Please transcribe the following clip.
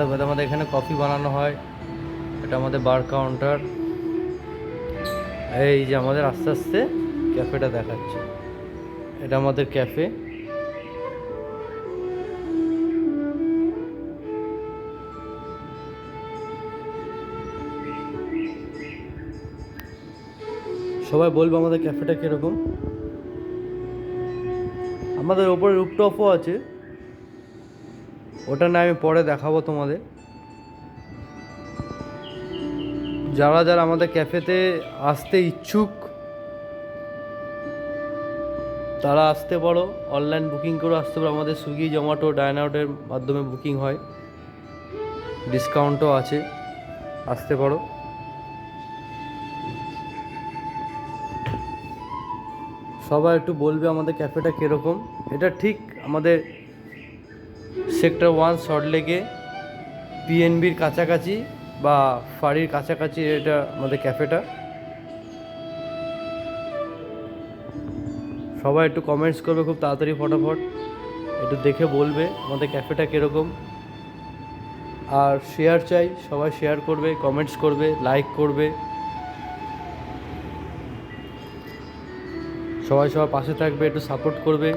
তারপরে আমাদের এখানে কফি বানানো হয়। এটা আমাদের বার কাউন্টার। এই যে আমাদের আস্তে আস্তে ক্যাফেটা দেখাচ্ছে, এটা আমাদের ক্যাফে। সবাই বলবো আমাদের ক্যাফেটা কীরকম। আমাদের ওপরে রুফটপও আছে, ওটা না আমি পরে দেখাবো তোমাদের। যারা যারা আমাদের ক্যাফেতে আসতে ইচ্ছুক তারা আসতে পারো, অনলাইন বুকিং করে আসতে পারো। আমাদের সুইগি, জোম্যাটো, ডাইনাউটের মাধ্যমে বুকিং হয়, ডিসকাউন্টও আছে, আসতে পারো। সবাই একটু বলবে আমাদের ক্যাফেটা কীরকম। এটা ঠিক আমাদের সেক্টর 1 সল্টলেকে পিএনবির কাছাকাছি বা ফাঁড়ির কাছাকাছি এটা আমাদের ক্যাফেটা। সবাই একটু কমেন্টস করবে খুব তাড়াতাড়ি, ফটাফট একটু দেখে বলবে আমাদের ক্যাফেটা কীরকম। আর শেয়ার চাই, সবাই শেয়ার করবে, কমেন্টস করবে, লাইক করবে। সবাই সবার পাশে থাকবে, একটু সাপোর্ট করবে।